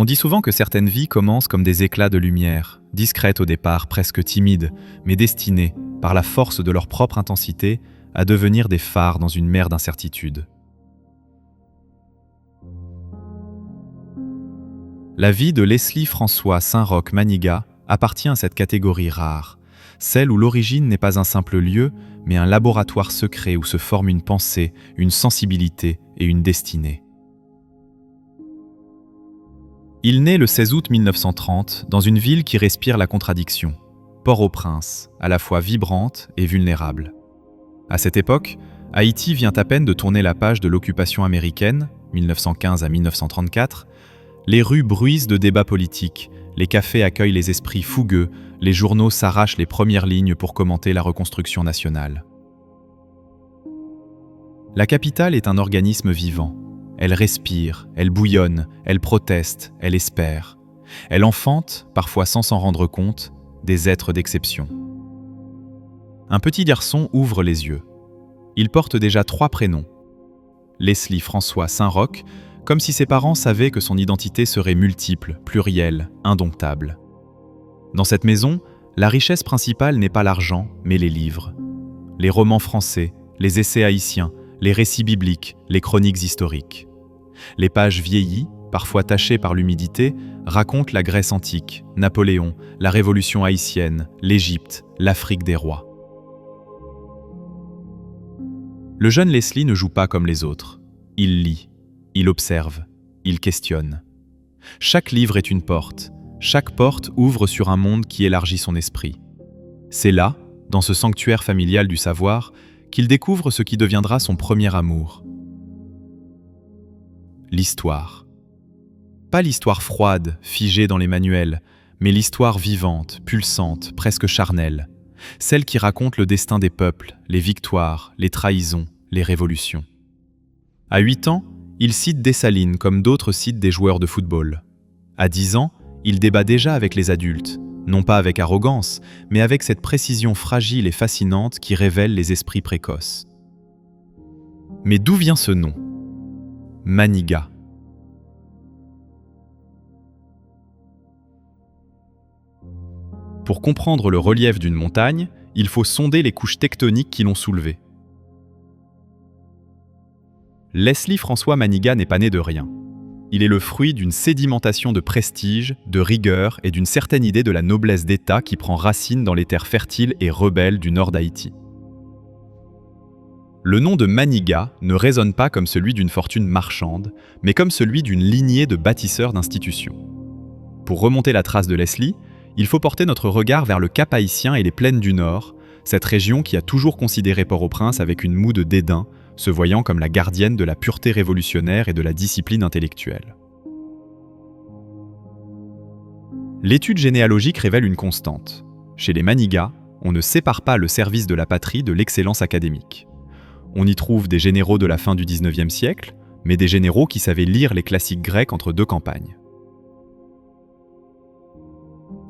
On dit souvent que certaines vies commencent comme des éclats de lumière, discrètes au départ, presque timides, mais destinées, par la force de leur propre intensité, à devenir des phares dans une mer d'incertitude. La vie de Leslie François Saint-Roch Manigat appartient à cette catégorie rare, celle où l'origine n'est pas un simple lieu, mais un laboratoire secret où se forment une pensée, une sensibilité et une destinée. Il naît le 16 août 1930 dans une ville qui respire la contradiction, Port-au-Prince, à la fois vibrante et vulnérable. À cette époque, Haïti vient à peine de tourner la page de l'occupation américaine, 1915 à 1934. Les rues bruissent de débats politiques, les cafés accueillent les esprits fougueux, les journaux s'arrachent les premières lignes pour commenter la reconstruction nationale. La capitale est un organisme vivant. Elle respire, elle bouillonne, elle proteste, elle espère. Elle enfante, parfois sans s'en rendre compte, des êtres d'exception. Un petit garçon ouvre les yeux. Il porte déjà 3 prénoms. Leslie François Saint-Roch, comme si ses parents savaient que son identité serait multiple, plurielle, indomptable. Dans cette maison, la richesse principale n'est pas l'argent, mais les livres. Les romans français, les essais haïtiens, les récits bibliques, les chroniques historiques. Les pages vieillies, parfois tachées par l'humidité, racontent la Grèce antique, Napoléon, la Révolution haïtienne, l'Égypte, l'Afrique des rois. Le jeune Leslie ne joue pas comme les autres. Il lit, il observe, il questionne. Chaque livre est une porte. Chaque porte ouvre sur un monde qui élargit son esprit. C'est là, dans ce sanctuaire familial du savoir, qu'il découvre ce qui deviendra son premier amour. L'histoire. Pas l'histoire froide, figée dans les manuels, mais l'histoire vivante, pulsante, presque charnelle. Celle qui raconte le destin des peuples, les victoires, les trahisons, les révolutions. À 8 ans, il cite Dessalines comme d'autres citent des joueurs de football. À 10 ans, il débat déjà avec les adultes, non pas avec arrogance, mais avec cette précision fragile et fascinante qui révèle les esprits précoces. Mais d'où vient ce nom ? Manigat. Pour comprendre le relief d'une montagne, il faut sonder les couches tectoniques qui l'ont soulevée. Leslie François Manigat n'est pas né de rien. Il est le fruit d'une sédimentation de prestige, de rigueur et d'une certaine idée de la noblesse d'État qui prend racine dans les terres fertiles et rebelles du nord d'Haïti. Le nom de Manigat ne résonne pas comme celui d'une fortune marchande, mais comme celui d'une lignée de bâtisseurs d'institutions. Pour remonter la trace de Leslie, il faut porter notre regard vers le Cap haïtien et les plaines du Nord, cette région qui a toujours considéré Port-au-Prince avec une moue de dédain, se voyant comme la gardienne de la pureté révolutionnaire et de la discipline intellectuelle. L'étude généalogique révèle une constante. Chez les Manigat, on ne sépare pas le service de la patrie de l'excellence académique. On y trouve des généraux de la fin du XIXe siècle, mais des généraux qui savaient lire les classiques grecs entre 2 campagnes.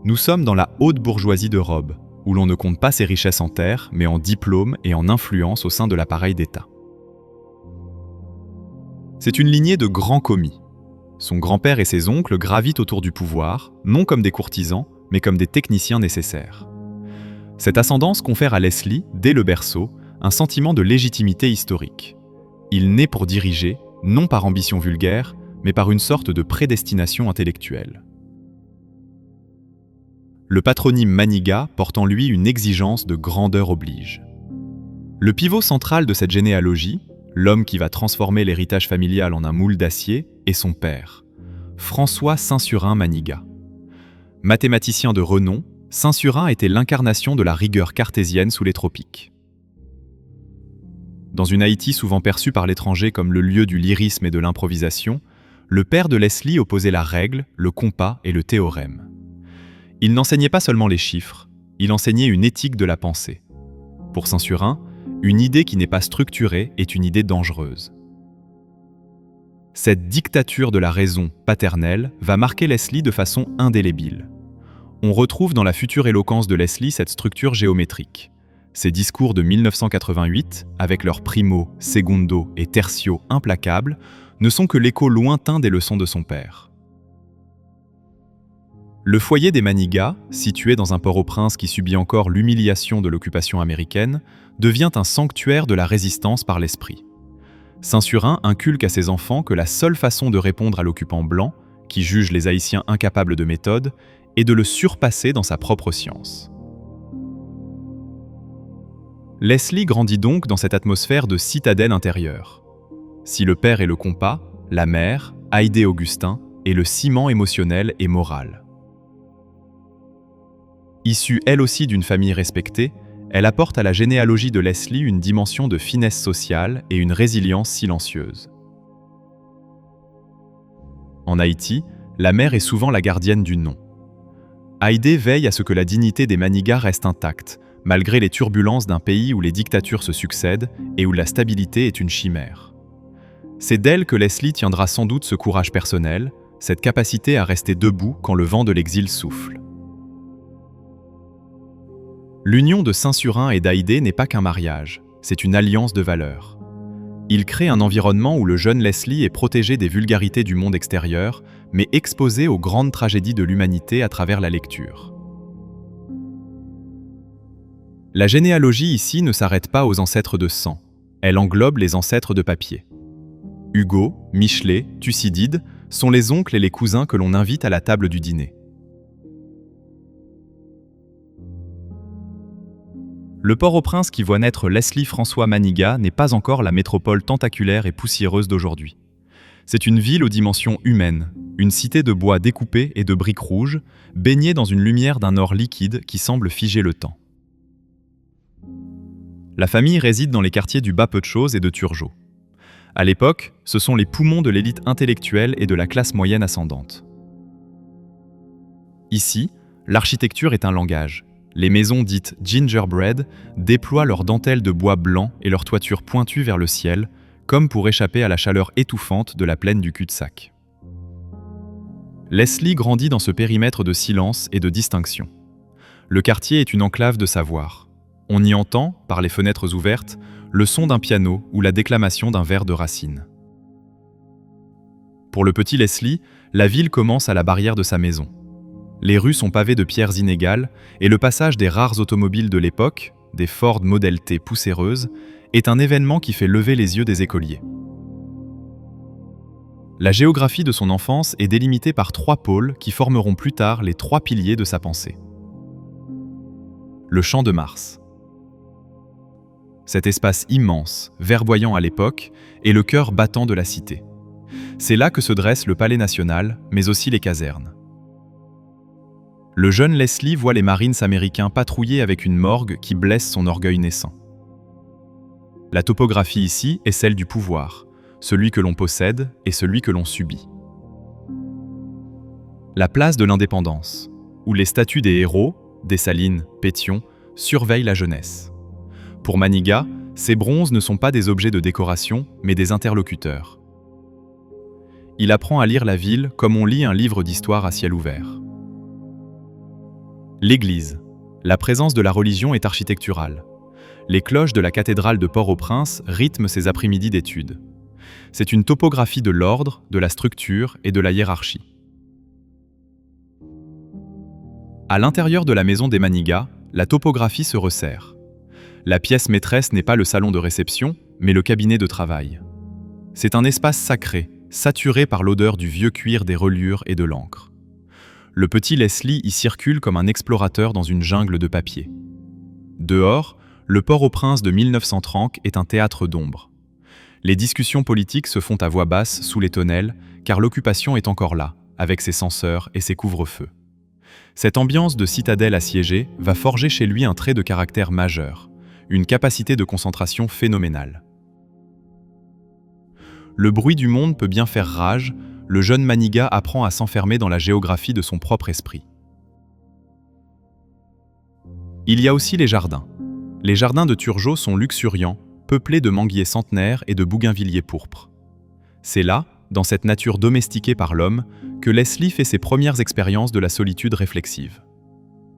Nous sommes dans la haute bourgeoisie de robe, où l'on ne compte pas ses richesses en terre, mais en diplôme et en influence au sein de l'appareil d'État. C'est une lignée de grands commis. Son grand-père et ses oncles gravitent autour du pouvoir, non comme des courtisans, mais comme des techniciens nécessaires. Cette ascendance confère à Leslie, dès le berceau, un sentiment de légitimité historique. Il naît pour diriger, non par ambition vulgaire, mais par une sorte de prédestination intellectuelle. Le patronyme Manigat porte en lui une exigence de grandeur oblige. Le pivot central de cette généalogie, l'homme qui va transformer l'héritage familial en un moule d'acier, est son père, François Saint-Surin Manigat. Mathématicien de renom, Saint-Surin était l'incarnation de la rigueur cartésienne sous les tropiques. Dans une Haïti souvent perçue par l'étranger comme le lieu du lyrisme et de l'improvisation, le père de Leslie opposait la règle, le compas et le théorème. Il n'enseignait pas seulement les chiffres, il enseignait une éthique de la pensée. Pour Saint-Surin, une idée qui n'est pas structurée est une idée dangereuse. Cette dictature de la raison paternelle va marquer Leslie de façon indélébile. On retrouve dans la future éloquence de Leslie cette structure géométrique. Ses discours de 1988, avec leurs primo, secundo et tertio implacables, ne sont que l'écho lointain des leçons de son père. Le foyer des Manigat, situé dans un Port-au-Prince qui subit encore l'humiliation de l'occupation américaine, devient un sanctuaire de la résistance par l'esprit. Saint-Surin inculque à ses enfants que la seule façon de répondre à l'occupant blanc, qui juge les Haïtiens incapables de méthode, est de le surpasser dans sa propre science. Leslie grandit donc dans cette atmosphère de citadelle intérieure. Si le père est le compas, la mère, Haïdé Augustin, est le ciment émotionnel et moral. Issue elle aussi d'une famille respectée, elle apporte à la généalogie de Leslie une dimension de finesse sociale et une résilience silencieuse. En Haïti, la mère est souvent la gardienne du nom. Haïdé veille à ce que la dignité des Manigat reste intacte, malgré les turbulences d'un pays où les dictatures se succèdent et où la stabilité est une chimère. C'est d'elle que Leslie tiendra sans doute ce courage personnel, cette capacité à rester debout quand le vent de l'exil souffle. L'union de Saint-Surin et d'Haïdé n'est pas qu'un mariage, c'est une alliance de valeurs. Il crée un environnement où le jeune Leslie est protégé des vulgarités du monde extérieur, mais exposé aux grandes tragédies de l'humanité à travers la lecture. La généalogie ici ne s'arrête pas aux ancêtres de sang, elle englobe les ancêtres de papier. Hugo, Michelet, Thucydide sont les oncles et les cousins que l'on invite à la table du dîner. Le Port-au-Prince qui voit naître Leslie François Manigat n'est pas encore la métropole tentaculaire et poussiéreuse d'aujourd'hui. C'est une ville aux dimensions humaines, une cité de bois découpé et de briques rouges, baignée dans une lumière d'un or liquide qui semble figer le temps. La famille réside dans les quartiers du Bas-Peu-de-Choses et de Turgeot. À l'époque, ce sont les poumons de l'élite intellectuelle et de la classe moyenne ascendante. Ici, l'architecture est un langage. Les maisons dites gingerbread déploient leurs dentelles de bois blanc et leurs toitures pointues vers le ciel, comme pour échapper à la chaleur étouffante de la plaine du cul-de-sac. Leslie grandit dans ce périmètre de silence et de distinction. Le quartier est une enclave de savoir. On y entend, par les fenêtres ouvertes, le son d'un piano ou la déclamation d'un vers de Racine. Pour le petit Leslie, la ville commence à la barrière de sa maison. Les rues sont pavées de pierres inégales et le passage des rares automobiles de l'époque, des Ford Model T poussiéreuses, est un événement qui fait lever les yeux des écoliers. La géographie de son enfance est délimitée par 3 pôles qui formeront plus tard les 3 piliers de sa pensée. Le Champ de Mars. Cet espace immense, verdoyant à l'époque, est le cœur battant de la cité. C'est là que se dresse le Palais national, mais aussi les casernes. Le jeune Leslie voit les Marines américains patrouiller avec une morgue qui blesse son orgueil naissant. La topographie ici est celle du pouvoir, celui que l'on possède et celui que l'on subit. La place de l'indépendance, où les statues des héros, Dessalines, Pétion, surveillent la jeunesse. Pour Manigat, ces bronzes ne sont pas des objets de décoration, mais des interlocuteurs. Il apprend à lire la ville comme on lit un livre d'histoire à ciel ouvert. L'église. La présence de la religion est architecturale. Les cloches de la cathédrale de Port-au-Prince rythment ses après-midi d'études. C'est une topographie de l'ordre, de la structure et de la hiérarchie. À l'intérieur de la maison des Manigat, la topographie se resserre. La pièce maîtresse n'est pas le salon de réception, mais le cabinet de travail. C'est un espace sacré, saturé par l'odeur du vieux cuir des reliures et de l'encre. Le petit Leslie y circule comme un explorateur dans une jungle de papier. Dehors, le Port-au-Prince de 1930 est un théâtre d'ombre. Les discussions politiques se font à voix basse sous les tonnelles, car l'occupation est encore là, avec ses censeurs et ses couvre-feux. Cette ambiance de citadelle assiégée va forger chez lui un trait de caractère majeur, une capacité de concentration phénoménale. Le bruit du monde peut bien faire rage, le jeune Manigat apprend à s'enfermer dans la géographie de son propre esprit. Il y a aussi les jardins. Les jardins de Turgeot sont luxuriants, peuplés de manguiers centenaires et de bougainvilliers pourpres. C'est là, dans cette nature domestiquée par l'homme, que Leslie fait ses premières expériences de la solitude réflexive.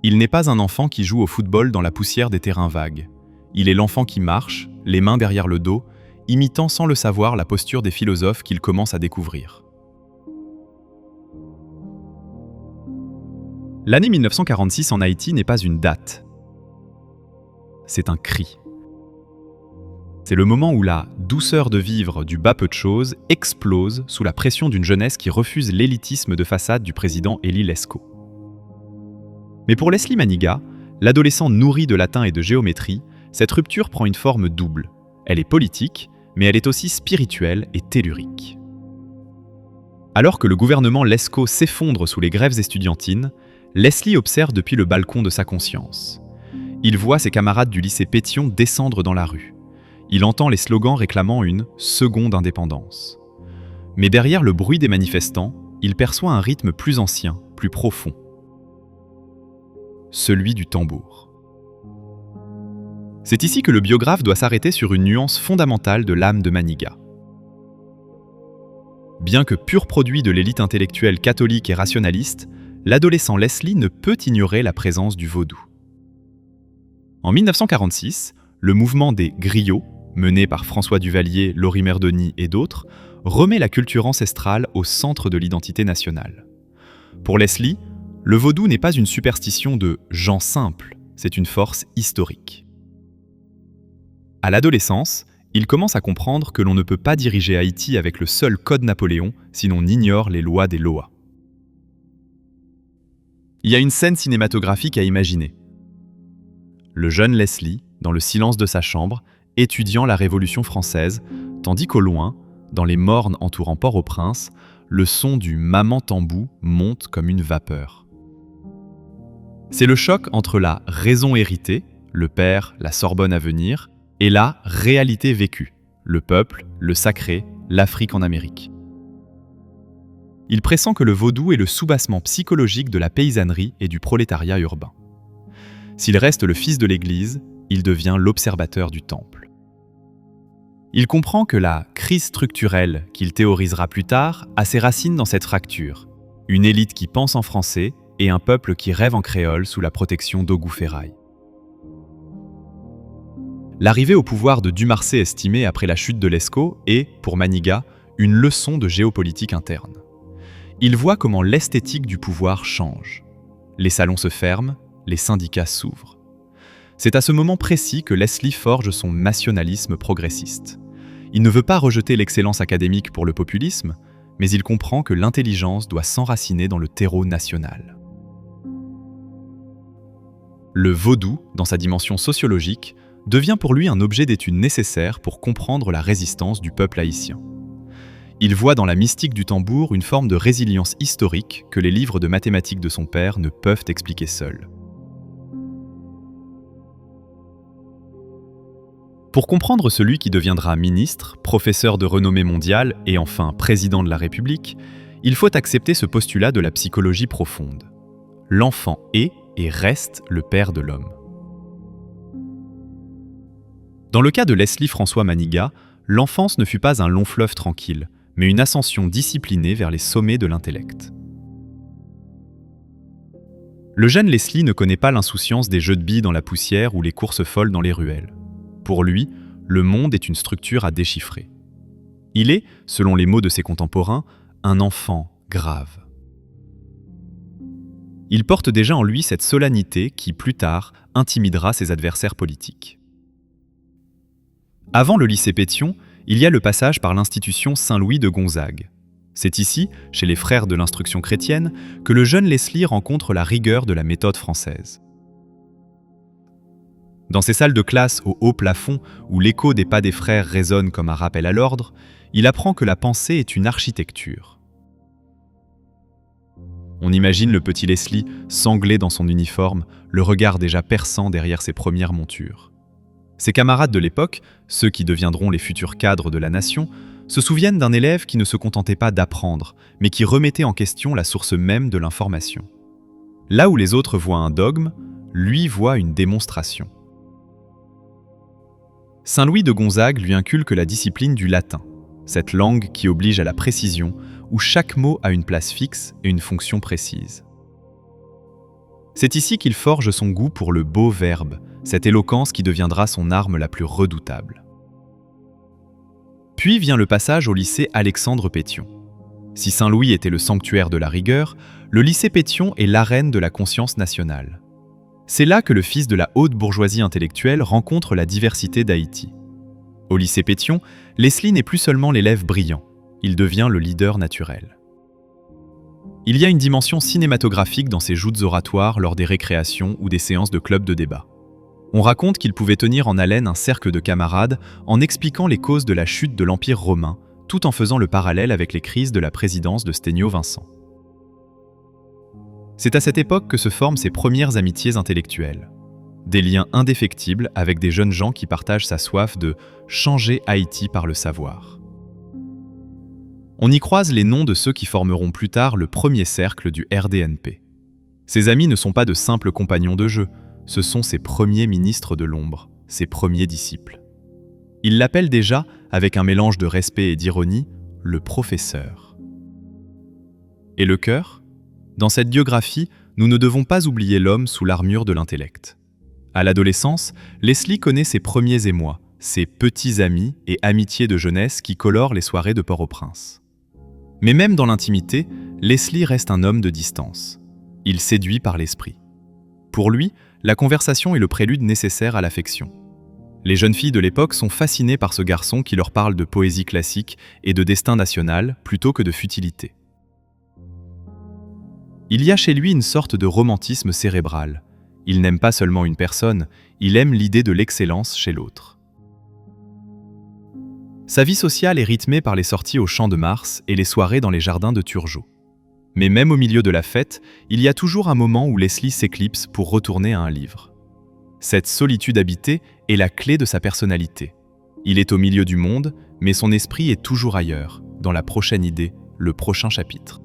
Il n'est pas un enfant qui joue au football dans la poussière des terrains vagues. Il est l'enfant qui marche, les mains derrière le dos, imitant sans le savoir la posture des philosophes qu'il commence à découvrir. L'année 1946 en Haïti n'est pas une date. C'est un cri. C'est le moment où la douceur de vivre du bas peu de choses explose sous la pression d'une jeunesse qui refuse l'élitisme de façade du président Élie Lescaut. Mais pour Leslie Maniga, l'adolescent nourri de latin et de géométrie, cette rupture prend une forme double. Elle est politique, mais elle est aussi spirituelle et tellurique. Alors que le gouvernement Lescaut s'effondre sous les grèves estudiantines, Leslie observe depuis le balcon de sa conscience. Il voit ses camarades du lycée Pétion descendre dans la rue. Il entend les slogans réclamant une seconde indépendance. Mais derrière le bruit des manifestants, il perçoit un rythme plus ancien, plus profond. Celui du tambour. C'est ici que le biographe doit s'arrêter sur une nuance fondamentale de l'âme de Maniga. Bien que pur produit de l'élite intellectuelle catholique et rationaliste, l'adolescent Leslie ne peut ignorer la présence du vaudou. En 1946, le mouvement des griots, mené par François Duvalier, Lorimer Denis et d'autres, remet la culture ancestrale au centre de l'identité nationale. Pour Leslie, le vaudou n'est pas une superstition de gens simples, c'est une force historique. À l'adolescence, il commence à comprendre que l'on ne peut pas diriger Haïti avec le seul code Napoléon si l'on ignore les lois des Loas. Il y a une scène cinématographique à imaginer. Le jeune Leslie, dans le silence de sa chambre, étudiant la Révolution française, tandis qu'au loin, dans les mornes entourant Port-au-Prince, le son du maman tambou monte comme une vapeur. C'est le choc entre la raison héritée, le père, la Sorbonne à venir, et la réalité vécue, le peuple, le sacré, l'Afrique en Amérique. Il pressent que le vaudou est le soubassement psychologique de la paysannerie et du prolétariat urbain. S'il reste le fils de l'Église, il devient l'observateur du temple. Il comprend que la crise structurelle qu'il théorisera plus tard a ses racines dans cette fracture, une élite qui pense en français et un peuple qui rêve en créole sous la protection d'Ogou Ferraille. L'arrivée au pouvoir de Dumarsais estimé après la chute de Lescaut est, pour Maniga, une leçon de géopolitique interne. Il voit comment l'esthétique du pouvoir change. Les salons se ferment, les syndicats s'ouvrent. C'est à ce moment précis que Leslie forge son nationalisme progressiste. Il ne veut pas rejeter l'excellence académique pour le populisme, mais il comprend que l'intelligence doit s'enraciner dans le terreau national. Le vaudou, dans sa dimension sociologique, devient pour lui un objet d'étude nécessaire pour comprendre la résistance du peuple haïtien. Il voit dans la mystique du tambour une forme de résilience historique que les livres de mathématiques de son père ne peuvent expliquer seuls. Pour comprendre celui qui deviendra ministre, professeur de renommée mondiale et enfin président de la République, il faut accepter ce postulat de la psychologie profonde. L'enfant est et reste le père de l'homme. Dans le cas de Leslie François Maniga, l'enfance ne fut pas un long fleuve tranquille, mais une ascension disciplinée vers les sommets de l'intellect. Le jeune Leslie ne connaît pas l'insouciance des jeux de billes dans la poussière ou les courses folles dans les ruelles. Pour lui, le monde est une structure à déchiffrer. Il est, selon les mots de ses contemporains, un enfant grave. Il porte déjà en lui cette solennité qui, plus tard, intimidera ses adversaires politiques. Avant le lycée Pétion, il y a le passage par l'institution Saint-Louis de Gonzague. C'est ici, chez les frères de l'instruction chrétienne, que le jeune Leslie rencontre la rigueur de la méthode française. Dans ces salles de classe au haut plafond, où l'écho des pas des frères résonne comme un rappel à l'ordre, il apprend que la pensée est une architecture. On imagine le petit Leslie sanglé dans son uniforme, le regard déjà perçant derrière ses premières montures. Ses camarades de l'époque, ceux qui deviendront les futurs cadres de la nation, se souviennent d'un élève qui ne se contentait pas d'apprendre, mais qui remettait en question la source même de l'information. Là où les autres voient un dogme, lui voit une démonstration. Saint-Louis de Gonzague lui inculque la discipline du latin, cette langue qui oblige à la précision, où chaque mot a une place fixe et une fonction précise. C'est ici qu'il forge son goût pour le beau verbe, cette éloquence qui deviendra son arme la plus redoutable. Puis vient le passage au lycée Alexandre Pétion. Si Saint-Louis était le sanctuaire de la rigueur, Le lycée Pétion est l'arène de la conscience nationale. C'est là que le fils de la haute bourgeoisie intellectuelle rencontre la diversité d'Haïti. Au lycée Pétion, Leslie n'est plus seulement l'élève brillant, il devient le leader naturel. Il y a une dimension cinématographique dans ses joutes oratoires lors des récréations ou des séances de club de débat. On raconte qu'il pouvait tenir en haleine un cercle de camarades en expliquant les causes de la chute de l'Empire romain, tout en faisant le parallèle avec les crises de la présidence de Sténio Vincent. C'est à cette époque que se forment ses premières amitiés intellectuelles. Des liens indéfectibles avec des jeunes gens qui partagent sa soif de changer Haïti par le savoir. On y croise les noms de ceux qui formeront plus tard le premier cercle du RDNP. Ses amis ne sont pas de simples compagnons de jeu, ce sont ses premiers ministres de l'ombre, ses premiers disciples. Il l'appelle déjà, avec un mélange de respect et d'ironie, le professeur. Et le cœur ? Dans cette biographie, nous ne devons pas oublier l'homme sous l'armure de l'intellect. À l'adolescence, Leslie connaît ses premiers émois, ses petits amis et amitiés de jeunesse qui colorent les soirées de Port-au-Prince. Mais même dans l'intimité, Leslie reste un homme de distance. Il séduit par l'esprit. Pour lui, la conversation est le prélude nécessaire à l'affection. Les jeunes filles de l'époque sont fascinées par ce garçon qui leur parle de poésie classique et de destin national plutôt que de futilité. Il y a chez lui une sorte de romantisme cérébral. Il n'aime pas seulement une personne, il aime l'idée de l'excellence chez l'autre. Sa vie sociale est rythmée par les sorties au Champ de Mars et les soirées dans les jardins de Turgot. Mais même au milieu de la fête, il y a toujours un moment où Leslie s'éclipse pour retourner à un livre. Cette solitude habitée est la clé de sa personnalité. Il est au milieu du monde, mais son esprit est toujours ailleurs, dans la prochaine idée, le prochain chapitre.